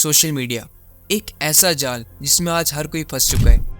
Social media एक ऐसा जाल जिसमें आज हर कोई फंस चुका है।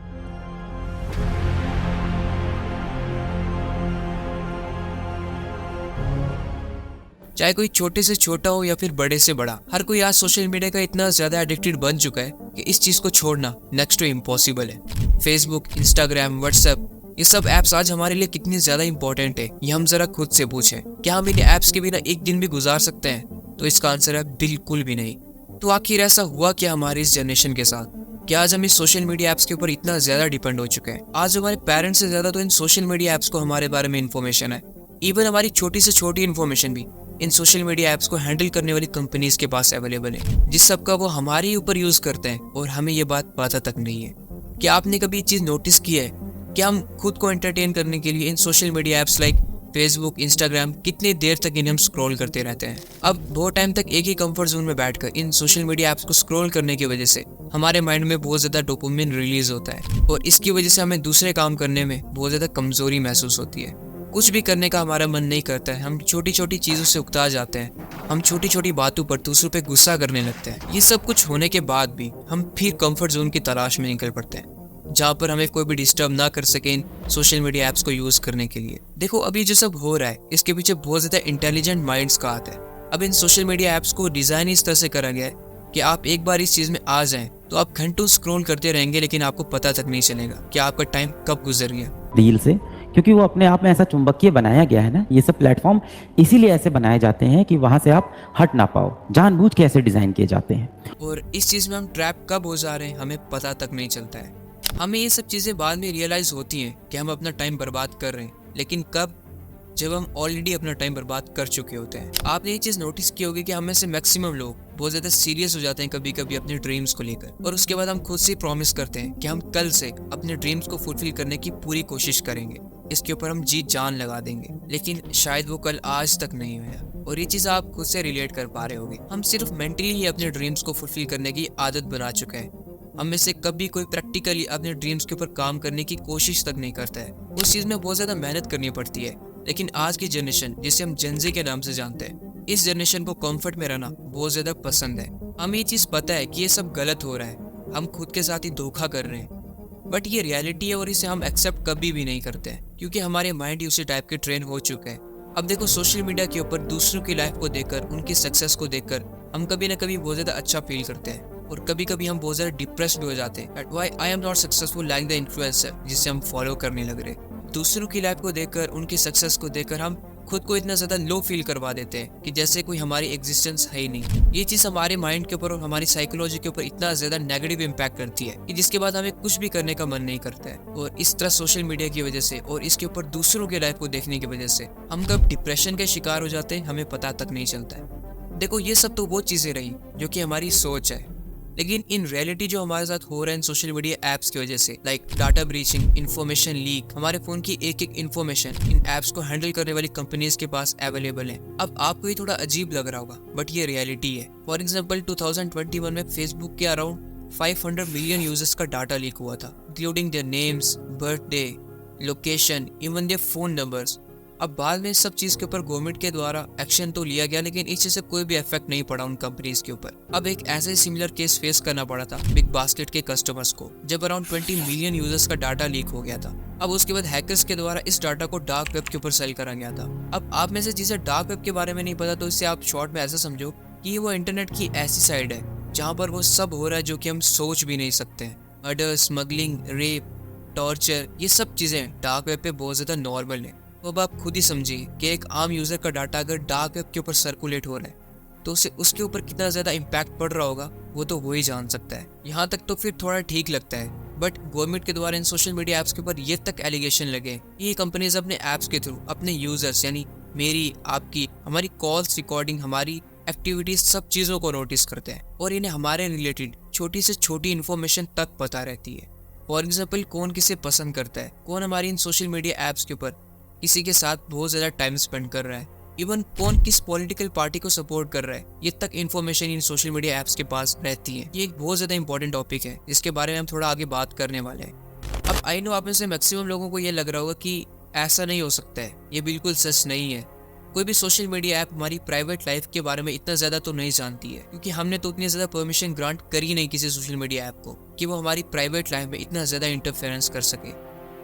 चाहे कोई छोटे से छोटा हो या फिर बड़े से बड़ा, हर कोई आज सोशल मीडिया का इतना ज्यादा एडिक्टेड बन चुका है कि इस चीज को छोड़ना नेक्स्ट टू इम्पॉसिबल है। फेसबुक, इंस्टाग्राम, व्हाट्सएप, ये सब ऐप्स आज हमारे लिए कितनी ज्यादा इंपॉर्टेंट है, ये हम जरा खुद से पूछें। क्या हम इन ऐप्स के बिना एक दिन भी गुजार सकते हैं? तो इसका आंसर है बिल्कुल भी नहीं। तो आखिर ऐसा हुआ क्या हमारे इस जनरेशन के साथ? क्या आज हम इस सोशल मीडिया ऐप्स के ऊपर इतना ज्यादा डिपेंड हो चुके हैं? आज हमारे पेरेंट्स से ज्यादा तो इन सोशल मीडिया ऐप्स को हमारे बारे में इन्फॉर्मेशन है। इवन हमारी छोटी से छोटी इन्फॉर्मेशन भी इन सोशल मीडिया ऐप्स को हैंडल करने वाली कंपनीज के पास अवेलेबल है, जिस सब का वो हमारे ही ऊपर यूज करते हैं और हमें ये बात पता तक नहीं है। क्या आपने कभी ये चीज नोटिस की है? क्या हम खुद को एंटरटेन करने के लिए in social media apps like Facebook, Instagram कितनी देर तक इन्हें हम स्क्रॉल करते रहते हैं? अब बहुत टाइम तक एक ही कंफर्ट जोन में बैठकर इन सोशल मीडिया ऐप्स को स्क्रॉल करने की वजह से हमारे माइंड में बहुत ज्यादा डोपामिन रिलीज होता है और इसकी वजह से हमें दूसरे काम करने में बहुत ज्यादा कमजोरी महसूस होती है। कुछ भी करने का हमारा मन नहीं करता है। हम छोटी छोटी चीजों से उकता जाते हैं। हम छोटी छोटी बातों पर दूसरों पे गुस्सा करने लगते हैं। ये सब कुछ होने के बाद भी हम फिर कंफर्ट जोन की तलाश में निकल पड़ते हैं, जहाँ पर हमें कोई भी डिस्टर्ब ना कर सके इन सोशल मीडिया ऐप्स को यूज करने के लिए। देखो, अभी जो सब हो रहा है इसके पीछे बहुत ज्यादा इंटेलिजेंट माइंड्स का हाथ है। अब इन सोशल मीडिया ऐप्स को डिजाइन इस तरह से करा गया है कि आप एक बार इस चीज में आ जाएं तो आप घंटों स्क्रॉल करते रहेंगे, लेकिन आपको पता तक नहीं चलेगा कि आपका टाइम कब गुजर गया। रील से, क्योंकि वो अपने आप में ऐसा चुंबकीय बनाया गया है ना। ये सब प्लेटफॉर्म इसीलिए ऐसे बनाए जाते हैं कि वहां से आप हट ना पाओ। जानबूझ के ऐसे डिजाइन किए जाते हैं और इस चीज में हम ट्रैप कब हो जा रहे हैं हमें पता तक नहीं चलता है। हमें ये सब चीजें बाद में रियलाइज होती हैं कि हम अपना टाइम बर्बाद कर रहे हैं, लेकिन कब? जब हम ऑलरेडी अपना टाइम बर्बाद कर चुके होते हैं। आपने ये चीज नोटिस की होगी कि हम में से मैक्सिमम लोग बहुत ज्यादा सीरियस हो जाते हैं कभी कभी अपने ड्रीम्स को लेकर, और उसके बाद हम खुद से प्रॉमिस करते हैं कि हम कल से अपने ड्रीम्स को फुलफिल करने की पूरी कोशिश करेंगे, इसके ऊपर हम जी जान लगा देंगे, लेकिन शायद वो कल आज तक नहीं हुआ। और ये चीज आप खुद से रिलेट कर पा रहे होंगे। हम सिर्फ मेंटली ही अपने ड्रीम्स को फुलफिल करने की आदत बना चुके हैं। हम में से कभी कोई प्रैक्टिकली अपने ड्रीम्स के ऊपर काम करने की कोशिश तक नहीं करता है। उस चीज में बहुत ज्यादा मेहनत करनी पड़ती है। लेकिन आज की जनरेशन, जिसे हम जेन ज़ी के नाम से जानते हैं, इस जनरेशन को कंफर्ट में रहना बहुत ज्यादा पसंद है। हमें ये चीज पता है कि ये सब गलत हो रहा है, हम खुद के साथ ही धोखा कर रहे हैं, बट ये रियलिटी है और इसे हम एक्सेप्ट कभी भी नहीं करते हैं, क्योंकि हमारे माइंड ही उसी टाइप के ट्रेन हो चुके हैं। अब देखो, सोशल मीडिया के ऊपर दूसरों की लाइफ को देखकर, उनकी सक्सेस को देखकर हम कभी ना कभी बहुत ज्यादा अच्छा फील करते हैं, और कभी कभी हम बहुत ज्यादा डिप्रेस्ड हो जाते हैं। Why I am not successful like the influencer, जिसे हम फॉलो करने लग रहे। दूसरों की लाइफ को देखकर, उनकी सक्सेस को देखकर हम खुद को इतना ज्यादा लो फील करवा देते हैं कि जैसे कोई हमारी एग्जिस्टेंस है ही नहीं। ये चीज हमारे माइंड के ऊपर और हमारी साइकोलॉजी के ऊपर इतना ज्यादा नेगेटिव इम्पैक्ट करती है कि जिसके बाद हमें कुछ भी करने का मन नहीं करता है। और इस तरह सोशल मीडिया की वजह से और इसके ऊपर दूसरों की लाइफ को देखने की वजह से हम कब डिप्रेशन के शिकार हो जाते हैं हमें पता तक नहीं चलता है। देखो, ये सब तो वो चीजें रही जो कि हमारी सोच है, लेकिन इन रियलिटी जो हमारे साथ हो रहा है इन सोशल मीडिया ऐप्स की वजह से, like data breaching, information leak, हमारे फोन की एक एक इन्फॉर्मेशन इन ऐप्स को हैंडल करने वाली कंपनीज के पास अवेलेबल है। अब आपको ये थोड़ा अजीब लग रहा होगा, बट ये रियलिटी है। फॉर एग्जाम्पल 2021 में फेसबुक के अराउंड 500 मिलियन यूजर्स का डाटा लीक हुआ था, including their names, birthday, location, even their phone numbers. अब बाद में सब चीज के ऊपर गवर्नमेंट के द्वारा एक्शन तो लिया गया, लेकिन इस चीज से कोई भी इफेक्ट नहीं पड़ा उन कंपनीज के ऊपर। अब एक ऐसा ही सिमिलर केस फेस करना पड़ा था बिग बास्केट के कस्टमर्स को, जब अराउंड 20 मिलियन यूजर्स का डाटा लीक हो गया था। अब उसके बाद हैकर्स के द्वारा इस डाटा को डार्क वेब के ऊपर सेल करा गया था। अब आप में से जिसे डार्क वेब के बारे में नहीं पता, तो इससे आप शॉर्ट में ऐसा समझो कि वो इंटरनेट की ऐसी साइड है जहाँ पर वो सब हो रहा है जो कि हम सोच भी नहीं सकते हैं। मर्डर, स्मगलिंग, रेप, टॉर्चर, ये सब चीजें डार्क वेब पे बहुत ज्यादा नॉर्मल है। तो अब आप खुद ही समझिए कि एक आम यूजर का डाटा अगर डार्क वेब के ऊपर सर्कुलेट हो रहा है तो उसे उसके ऊपर कितना ज्यादा इम्पैक्ट पड़ रहा होगा वो तो वो ही जान सकता है। यहाँ तक तो फिर थोड़ा ठीक लगता है, बट गवर्नमेंट के द्वारा इन सोशल मीडिया ऐप्स के ऊपर ये तक एलिगेशन लगे कि ये कंपनीज अपने ऐप्स के थ्रू अपने यूजर्स, यानी मेरी, आपकी, हमारी कॉल्स रिकॉर्डिंग, हमारी एक्टिविटीज, सब चीजों को नोटिस करते हैं और इन्हें हमारे रिलेटेड छोटी से छोटी इन्फॉर्मेशन तक पता रहती है। फॉर एग्जाम्पल, कौन किसे पसंद करता है, कौन हमारी इन सोशल मीडिया ऐप्स के ऊपर किसी के साथ बहुत ज्यादा टाइम स्पेंड कर रहा है, इवन कौन किस पॉलिटिकल पार्टी को सपोर्ट कर रहा है, ये तक information in social media apps के पास रहती है। ये एक बहुत ज्यादा इंपॉर्टेंट टॉपिक है जिसके बारे में हम थोड़ा आगे बात करने वाले हैं। अब आई नो आप में से मैक्सिमम लोगों को ये लग रहा होगा कि ऐसा नहीं हो सकता है, ये बिल्कुल सच नहीं है, कोई भी सोशल मीडिया ऐप हमारी प्राइवेट लाइफ के बारे में इतना ज़्यादा तो नहीं जानती है, क्योंकि हमने तो उतनी ज़्यादा परमिशन ग्रांट करी नहीं किसी सोशल मीडिया ऐप को कि वो हमारी प्राइवेट लाइफ में इतना ज़्यादा इंटरफेरेंस कर सके।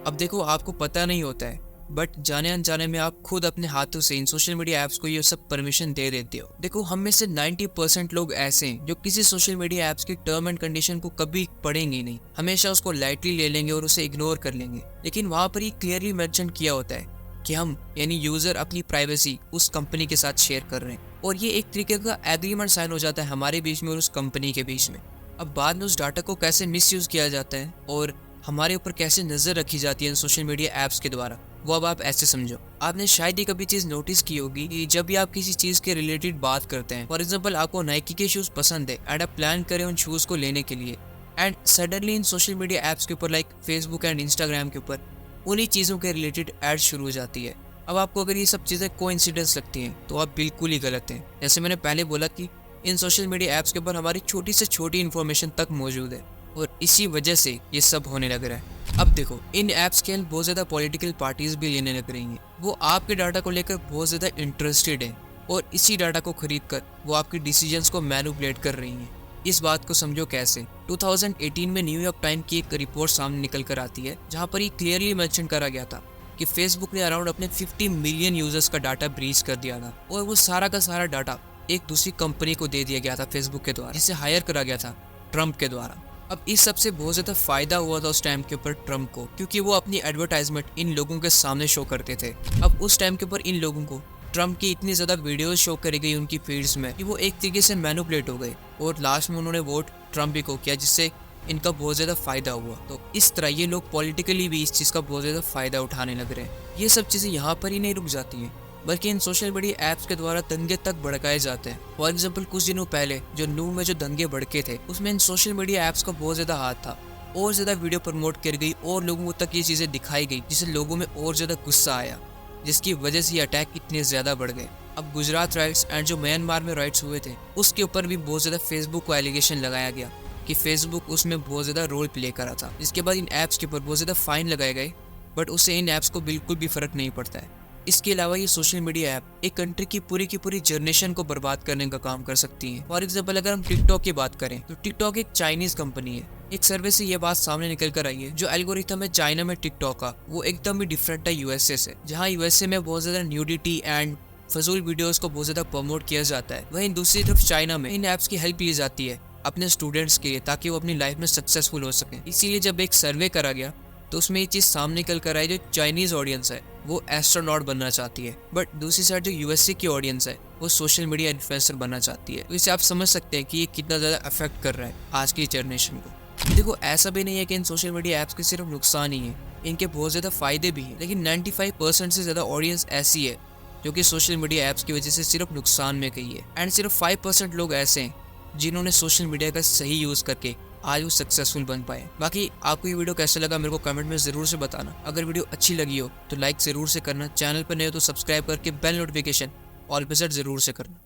अब देखो, आपको पता नहीं होता है, बट जाने अनजाने में आप खुद अपने हाथों से इन सोशल मीडिया ऐप्स को ये सब परमिशन दे देते हो। देखो, हम में से 90% लोग ऐसे हैं जो किसी सोशल मीडिया ऐप्स की टर्म एंड कंडीशन को कभी पढ़ेंगे नहीं, हमेशा उसको लाइटली ले लेंगे और उसे इग्नोर कर लेंगे। लेकिन वहाँ पर ये क्लियरली मेंशन किया होता है कि हम यानी यूजर अपनी प्राइवेसी उस कंपनी के साथ शेयर कर रहे हैं, और ये एक तरीके का एग्रीमेंट साइन हो जाता है हमारे बीच में और उस कंपनी के बीच में। अब बाद में उस डाटा को कैसे मिसयूज किया जाता है और हमारे ऊपर कैसे नजर रखी जाती है इन सोशल मीडिया ऐप्स के द्वारा, वो अब आप ऐसे समझो। आपने शायद ही कभी चीज नोटिस की होगी कि जब भी आप किसी चीज के रिलेटेड बात करते हैं, फॉर एग्जांपल आपको नाइकी के शूज पसंद है एंड आप प्लान करें उन शूज को लेने के लिए, and suddenly in social media apps के ऊपर लाइक फेसबुक एंड इंस्टाग्राम के ऊपर उन्हीं चीजों के रिलेटेड एड शुरू हो जाती है। अब आपको अगर ये सब चीजें कोइंसिडेंस लगती हैं तो आप बिल्कुल ही गलत हैं। जैसे मैंने पहले बोला कि इन सोशल मीडिया ऐप्स के ऊपर हमारी छोटी से छोटी इन्फॉर्मेशन तक मौजूद है, और इसी वजह से ये सब होने लग रहा है। अब देखो, इन ऐप्स के बहुत ज़्यादा पॉलिटिकल पार्टीज भी लेने लग रही हैं। वो आपके डाटा को लेकर बहुत ज़्यादा इंटरेस्टेड हैं और इसी डाटा को खरीद कर वो आपके डिसीजंस को मैनिपुलेट कर रही हैं। इस बात को समझो कैसे। 2018 में न्यूयॉर्क टाइम की एक रिपोर्ट सामने निकल कर आती है, जहाँ पर ये क्लियरली मेंशन करा गया था कि फेसबुक ने अराउंड अपने 50 मिलियन यूजर्स का डाटा ब्रीच कर दिया था, और वो सारा का सारा डाटा एक दूसरी कंपनी को दे दिया गया था फेसबुक के द्वारा, जिसे हायर करा गया था ट्रम्प के द्वारा। अब इस सब से बहुत ज़्यादा फायदा हुआ था उस टाइम के ऊपर ट्रम्प को, क्योंकि वो अपनी एडवर्टाइजमेंट इन लोगों के सामने शो करते थे। अब उस टाइम के ऊपर इन लोगों को ट्रम्प की इतनी ज़्यादा वीडियोस शो करी गई उनकी फीड्स में कि वो एक तरीके से मैनिपुलेट हो गए, और लास्ट में उन्होंने वोट ट्रम्प ही को किया, जिससे इनका बहुत ज़्यादा फायदा हुआ। तो इस तरह ये लोग पॉलिटिकली भी इस चीज़ का बहुत ज़्यादा फायदा उठाने लग रहे हैं। ये सब चीज़ें यहाँ पर ही नहीं रुक जाती हैं, बल्कि इन सोशल मीडिया ऐप्स के द्वारा दंगे तक भड़काए जाते हैं। फॉर एग्जांपल, कुछ दिनों पहले जो नू में जो दंगे भड़के थे, उसमें इन सोशल मीडिया ऐप्स का बहुत ज़्यादा हाथ था, और ज़्यादा वीडियो प्रमोट कर गई और लोगों तक ये चीज़ें दिखाई गई, जिससे लोगों में और ज़्यादा गुस्सा आया, जिसकी वजह से ये अटैक इतने ज़्यादा बढ़ गए। अब गुजरात राइट्स एंड जो म्यांमार में राइट्स हुए थे, उसके ऊपर भी बहुत ज़्यादा फेसबुक को एलिगेशन लगाया गया कि फेसबुक उसमें बहुत ज़्यादा रोल प्ले करा था। इसके बाद इन ऐप्स के ऊपर बहुत ज़्यादा फाइन लगाए गए, बट उससे इन ऐप्स को बिल्कुल भी फ़र्क नहीं पड़ता है। इसके अलावा ये सोशल मीडिया ऐप एक कंट्री की पूरी जनरेशन को बर्बाद करने का काम कर सकती है। फॉर एग्जांपल, अगर हम टिकटॉक की बात करें तो टिकटॉक एक चाइनीज कंपनी है। एक सर्वे से ये बात सामने निकल कर आई है, जो एल्गोरिथम है चाइना में टिकटॉक का, वो एकदम ही डिफरेंट है यूएसए से। जहाँ यूएसए में बहुत ज्यादा न्यूडिटी एंड फजूल वीडियोस को बहुत ज्यादा प्रमोट किया जाता है, वहीं दूसरी तरफ चाइना में इन ऐप्स की हेल्प ली जाती है अपने स्टूडेंट्स के लिए, ताकि वो अपनी लाइफ में सक्सेसफुल हो सके। इसीलिए जब एक सर्वे करा गया तो उसमें ये चीज़ सामने निकल कर आई, जो चाइनीज ऑडियंस है वो एस्ट्रोनॉट बनना चाहती है, बट दूसरी साइड जो यूएसए की ऑडियंस है वो सोशल मीडिया इन्फ्लुएंसर बनना चाहती है। तो इससे आप समझ सकते हैं कि ये कितना ज़्यादा अफेक्ट कर रहा है आज की जनरेशन को। देखो, ऐसा भी नहीं है कि इन सोशल मीडिया ऐप्स के सिर्फ नुकसान ही है, इनके बहुत ज़्यादा फायदे भी हैं, लेकिन 95% से ज़्यादा ऑडियंस ऐसी है जो कि सोशल मीडिया ऐप्स की वजह से सिर्फ नुकसान में गई है, एंड सिर्फ 5% लोग ऐसे हैं जिन्होंने सोशल मीडिया का सही यूज़ करके आज वो सक्सेसफुल बन पाए। बाकी आपको ये वीडियो कैसा लगा मेरे को कमेंट में ज़रूर से बताना। अगर वीडियो अच्छी लगी हो तो लाइक ज़रूर से करना, चैनल पर नए हो तो सब्सक्राइब करके बेल नोटिफिकेशन ऑल पे सेट ज़रूर से करना।